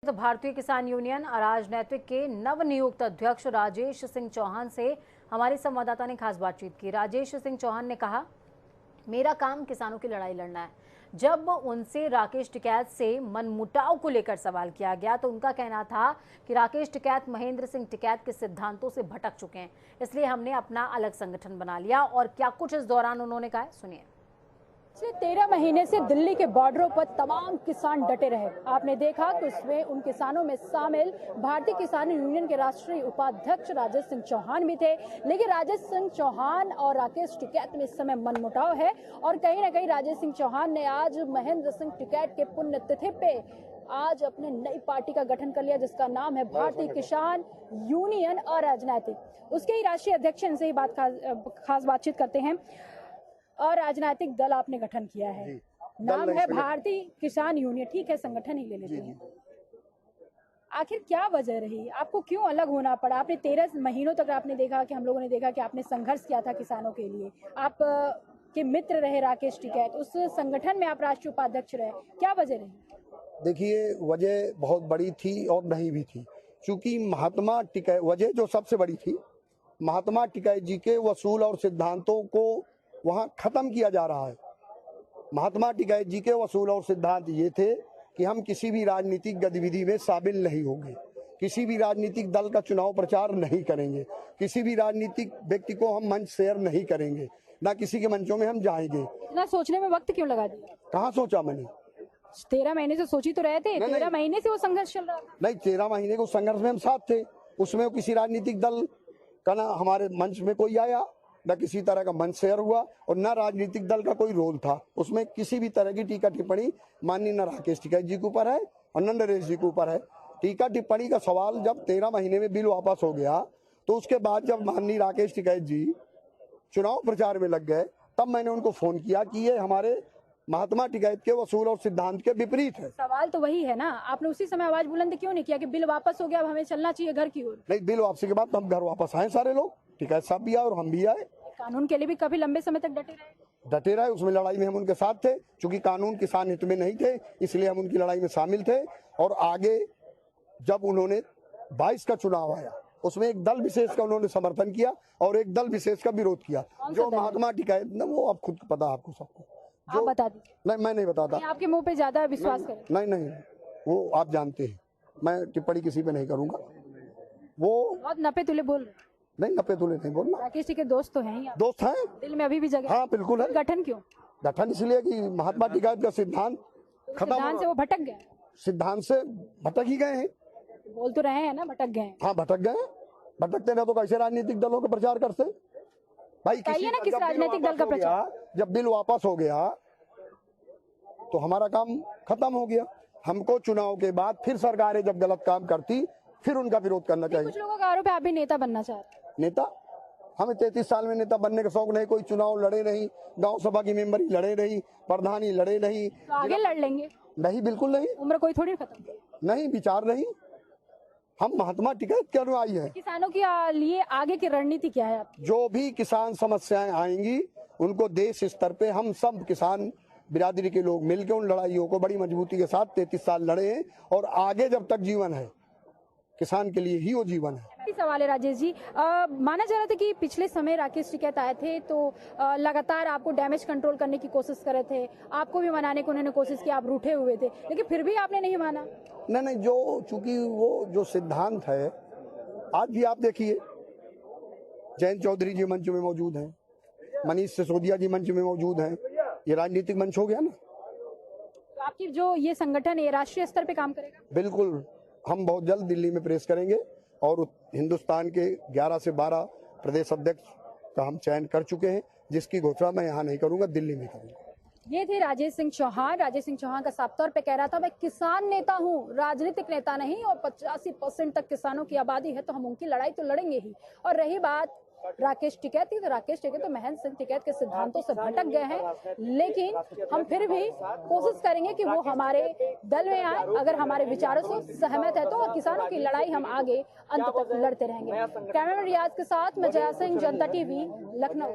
तो भारतीय किसान यूनियन अराजनैतिक के नवनियुक्त अध्यक्ष राजेश सिंह चौहान से हमारे संवाददाता ने खास बातचीत की। राजेश सिंह चौहान ने कहा, मेरा काम किसानों की लड़ाई लड़ना है। जब उनसे राकेश टिकैत से मनमुटाव को लेकर सवाल किया गया तो उनका कहना था कि राकेश टिकैत महेंद्र सिंह टिकैत के सिद्धांतों से भटक चुके हैं, इसलिए हमने अपना अलग संगठन बना लिया। और क्या कुछ इस दौरान उन्होंने कहा, सुनिए। पिछले 13 महीने से दिल्ली के बॉर्डरों पर तमाम किसान डटे रहे। आपने देखा कि उसमें उन किसानों में शामिल भारतीय किसान यूनियन के राष्ट्रीय उपाध्यक्ष राजेश सिंह चौहान भी थे। लेकिन राजेश सिंह चौहान और राकेश टिकैत में इस समय मनमुटाव है और कहीं ना कहीं राजेश सिंह चौहान ने आज महेंद्र सिंह टिकैत के पुण्यतिथि पे आज अपने नई पार्टी का गठन कर लिया, जिसका नाम है भारतीय किसान यूनियन और राजनीतिक। उसके ही राष्ट्रीय अध्यक्ष इनसे ही खास बातचीत करते हैं। और राजनीतिक दल आपने गठन किया है, नाम है भारतीय किसान यूनियन, ठीक है, संगठन ही ले लेते हैं। आखिर क्या वजह रही, आपको क्यों अलग होना पड़ा? आपने 13 महीनों तक आपने देखा कि हम लोगों ने देखा कि आपने संघर्ष किया था किसानों के लिए, आप के मित्र रहे राकेश टिकैत, उस संगठन में आप राष्ट्रीय उपाध्यक्ष रहे, क्या वजह रही? देखिए, वजह बहुत बड़ी थी और नहीं भी थी, क्योंकि महात्मा टिकैत, वजह जो सबसे बड़ी थी, महात्मा टिकैत जी के वसूल और सिद्धांतों को वहाँ खत्म किया जा रहा है। महात्मा टिकैत जी के वसूल और सिद्धांत ये थे कि हम किसी भी राजनीतिक गतिविधि में शामिल नहीं होंगे, किसी भी राजनीतिक दल का चुनाव प्रचार नहीं करेंगे, किसी भी राजनीतिक व्यक्ति को हम मंच शेयर नहीं करेंगे, ना किसी के मंचों में हम जाएंगे। इतना सोचने में वक्त क्यों लगा दिया? कहाँ सोचा मैंने? 13 महीने से सोच ही तो रहे थे। 13 महीने से वो संघर्ष चल रहा था। नहीं, 13 महीने को संघर्ष में हम साथ थे। उसमें किसी राजनीतिक दल का ना हमारे मंच में कोई आया, न किसी तरह का मंच शेयर हुआ और न राजनीतिक दल का कोई रोल था उसमें। किसी भी तरह की टीका टिप्पणी माननीय न राकेश टिकैत जी के ऊपर है और न नरेश जी के ऊपर है। टीका टिप्पणी का सवाल जब 13 महीने में बिल वापस हो गया तो उसके बाद जब माननीय राकेश टिकैत जी चुनाव प्रचार में लग गए, तब मैंने उनको फोन किया कि ये हमारे महात्मा टिकैत के वसूल और सिद्धांत के विपरीत है। सवाल तो वही है ना, आपने उसी समय आवाज बुलंद क्यों नहीं किया कि बिल वापस हो गया, अब हमें चलना चाहिए घर की ओर? नहीं, बिल वापसी के बाद हम घर वापस आए, सारे लोग, टिकैत साहब भी आए और हम भी आए। कानून के लिए भी कभी लंबे समय तक डटे रहे। उसमें लड़ाई में हम उनके साथ थे, क्योंकि कानून किसान हित में नहीं थे, इसलिए हम उनकी लड़ाई में शामिल थे। और आगे जब उन्होंने 22 का चुनाव आया, उसमें एक दल विशेष का उन्होंने समर्थन किया और एक दल विशेष का विरोध किया। जो महात्मा टिकैत न, वो अब खुद पता आपको सबको, आप बता दीजिए। नहीं, मैं नहीं बताता। आपके मुंह पे ज्यादा विश्वास करें। नहीं, वो आप जानते हैं, मैं टिप्पणी किसी पे नहीं करूंगा। वो बहुत नपे तुले बोल रहे। नहीं, नपे तुले नहीं बोलना। राकेश जी के दोस्त तो हैं, दोस्त हैं, दिल में अभी भी जगह। हाँ बिल्कुल है। गठन क्यों? गठन इसलिए कि महात्मा टिकैत का सिद्धांत खत्म, सिद्धांत से वो भटक गए। सिद्धांत से भटक ही गए हैं। बोल तो रहे हैं ना भटक गए। हाँ, भटक गए। भटकते ना तो कैसे राजनीतिक दलों का प्रचार करते भाई? किस राजनीतिक दल का प्रचार? जब बिल वापस हो गया तो हमारा काम खत्म हो गया। हमको चुनाव के बाद फिर सरकारें जब गलत काम करती फिर उनका विरोध करना चाहिए। कुछ लोगों का आरोप है आप भी नेता बनना चाह रहे हैं। नेता? हमें 33 साल में नेता बनने का शौक नहीं। कोई चुनाव लड़े नहीं, गांव सभा की मेंबरी लड़े नहीं, प्रधानी लड़े नहीं। तो आगे लड़ लेंगे? नहीं, बिल्कुल नहीं। उम्र कोई थोड़ी खत्म नहीं, विचार नहीं। हम महात्मा टिकैत के अनुयायी हैं। किसानों के लिए आगे की रणनीति क्या है आपकी? जो भी किसान समस्याएं आएंगी उनको देश स्तर पे हम सब किसान बिरादरी के लोग मिलकर उन लड़ाइयों को बड़ी मजबूती के साथ 33 साल लड़े हैं और आगे जब तक जीवन है किसान के लिए ही वो जीवन है। सवाल है राजेश जी, माना जा रहा था कि पिछले समय राकेश टिकैत आए थे तो लगातार आपको डैमेज कंट्रोल करने की कोशिश कर रहे थे, आपको भी मनाने की उन्होंने कोशिश की, आप रूठे हुए थे, लेकिन फिर भी आपने नहीं माना। नहीं, जो चूंकि वो जो सिद्धांत है, आज भी आप देखिए जयंत चौधरी जी मंच में मौजूद हैं, मनीष सिसोदिया जी मंच में मौजूद हैं, ये राजनीतिक मंच हो गया ना। तो आपकी जो ये संगठन है राष्ट्रीय स्तर पे काम करेगा? बिल्कुल, हम बहुत जल्द दिल्ली में प्रेस करेंगे और हिंदुस्तान के 11 से 12 प्रदेश अध्यक्ष का हम चयन कर चुके हैं, जिसकी घोषणा मैं यहाँ नहीं करूंगा, दिल्ली में करूंगा। ये थे राजेश सिंह चौहान। राजेश सिंह चौहान का साफ तौर पे कह रहा था, मैं किसान नेता हूँ, राजनीतिक नेता नहीं, और 85% तक किसानों की आबादी है तो हम उनकी लड़ाई तो लड़ेंगे ही। और रही बात राकेश टिकैत की, तो राकेश टिकैत तो महेंद्र सिंह टिकैत के सिद्धांतों से भटक गए हैं, लेकिन हम फिर भी कोशिश करेंगे कि वो हमारे दल में आए। अगर हमारे विचारों से सहमत है तो, और किसानों की लड़ाई हम आगे अंत तक लड़ते रहेंगे। कैमरामैन रियाज के साथ मैं जया सिंह, जनता टीवी, लखनऊ।